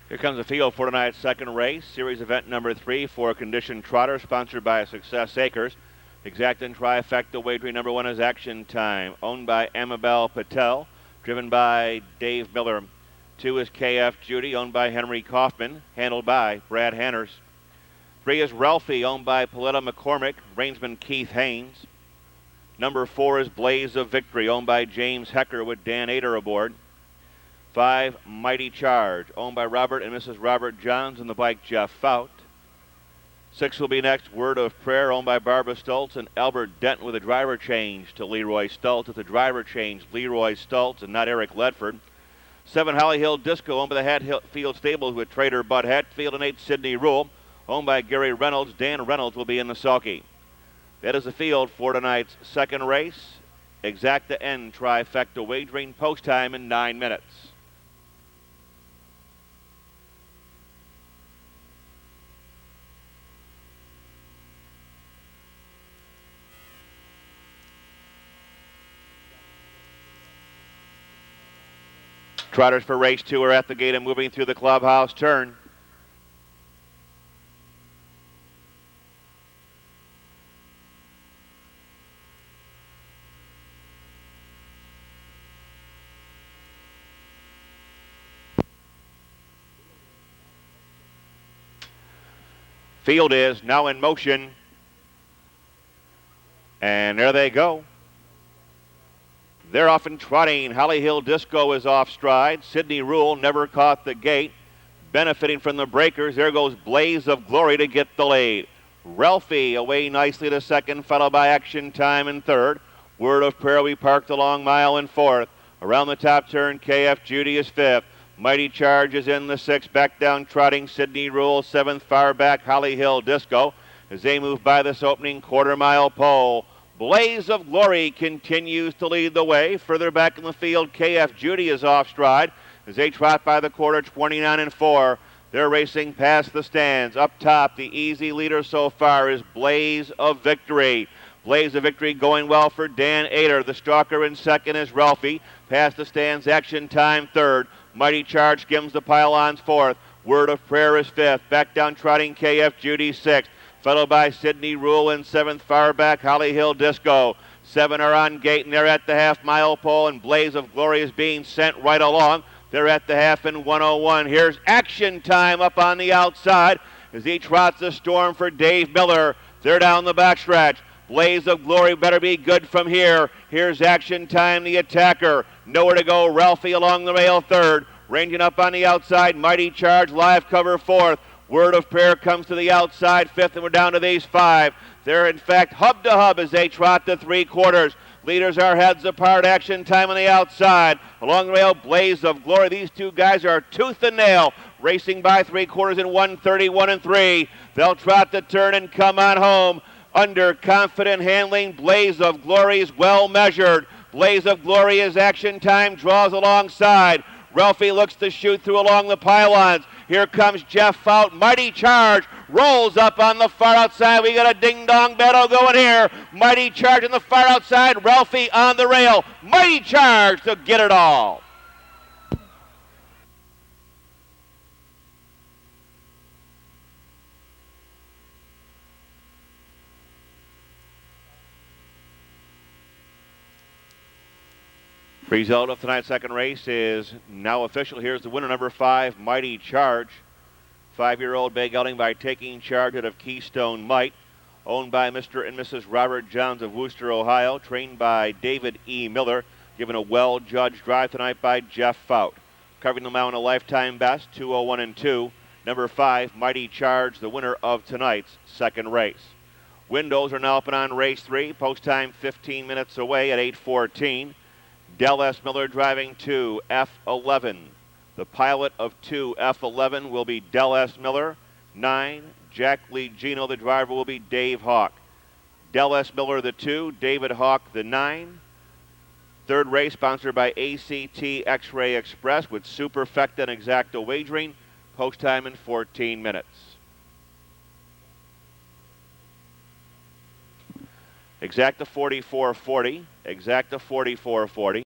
Here comes the field for tonight's second race, series event number 3 for Condition Trotter, sponsored by Success Acres. Exact and trifecta wagering number 1 is Action Time, owned by Amabel Patel, driven by Dave Miller. 2 is KF Judy, owned by Henry Kaufman, handled by Brad Hanners. 3 is Ralphie, owned by Paletta McCormick, reinsman Keith Haynes. Number 4 is Blaze of Victory, owned by James Hecker with Dan Ader aboard. 5, Mighty Charge, owned by Robert and Mrs. Robert Johns and the bike Jeff Fout. 6 will be next, Word of Prayer, owned by Barbara Stultz and Albert Denton with a driver change to Leroy Stultz. With the driver change, Leroy Stultz and not Eric Ledford. 7, Holly Hill Disco, owned by the Hatfield Stables with Trader Bud Hatfield. And 8, Sydney Rule, owned by Gary Reynolds. Dan Reynolds will be in the sulky. That is the field for tonight's second race. Exacta N trifecta wagering, post time in 9 minutes. Trotters for race 2 are at the gate and moving through the clubhouse turn. Field is now in motion. And there they go. They're off and trotting. Holly Hill Disco is off stride. Sydney Rule never caught the gate. Benefiting from the breakers, there goes Blaze of Glory to get the lead. Ralphie away nicely to second, followed by Action Time in third. Word of Prayer we parked a long mile in fourth. Around the top turn, KF Judy is fifth. Mighty Charge is in the sixth. Back down trotting, Sydney Rule seventh. Far back, Holly Hill Disco as they move by this opening quarter-mile pole. Blaze of Glory continues to lead the way. Further back in the field, KF Judy is off stride as they trot by the quarter, 29-4. They're racing past the stands. Up top, the easy leader so far is Blaze of Victory. Blaze of Victory going well for Dan Ader. The stalker in second is Ralphie. Past the stands, Action Time third. Mighty Charge skims the pylons fourth. Word of Prayer is fifth. Back down trotting, KF Judy sixth. Followed by Sydney Rule in seventh. Far back, Holly Hill Disco. 7 are on gate and they're at the half-mile pole, and Blaze of Glory is being sent right along. They're at the half in 101. Here's Action Time up on the outside as he trots the storm for Dave Miller. They're down the backstretch. Blaze of Glory better be good from here. Here's Action Time, the attacker. Nowhere to go. Ralphie along the rail third. Ranging up on the outside, Mighty Charge, live cover fourth. Word of Prayer comes to the outside fifth, and we're down to these 5. They're, in fact, hub to hub as they trot the 3/4. Leaders are heads apart. Action Time on the outside. Along the rail, Blaze of Glory. These two guys are tooth and nail, racing by 3/4 in 1:31-3. They'll trot the turn and come on home. Under confident handling, Blaze of Glory is well measured. Blaze of Glory as Action Time draws alongside. Ralphie looks to shoot through along the pylons. Here comes Jeff Fout. Mighty Charge rolls up on the far outside. We got a ding-dong battle going here. Mighty Charge on the far outside. Ralphie on the rail. Mighty Charge to get it all. Result of tonight's second race is now official. Here's the winner, number 5, Mighty Charge. 5-year-old bay gelding by Taking Charge out of Keystone Might, owned by Mr. and Mrs. Robert Johns of Wooster, Ohio, trained by David E. Miller, given a well-judged drive tonight by Jeff Fout. Covering the mount a lifetime best, 2:01-2. Number 5, Mighty Charge, the winner of tonight's second race. Windows are now open on race 3. Post time 15 minutes away at 8:14. Del S. Miller driving 2 F11. The pilot of 2 F11 will be Del S. Miller. 9, Jack Lee Gino. The driver will be Dave Hawk. Del S. Miller the 2, David Hawk the 9. Third race sponsored by ACT X-Ray Express with Superfecta and Exacta wagering. Post time in 14 minutes. Exacta 44.40. Exacta 44.40.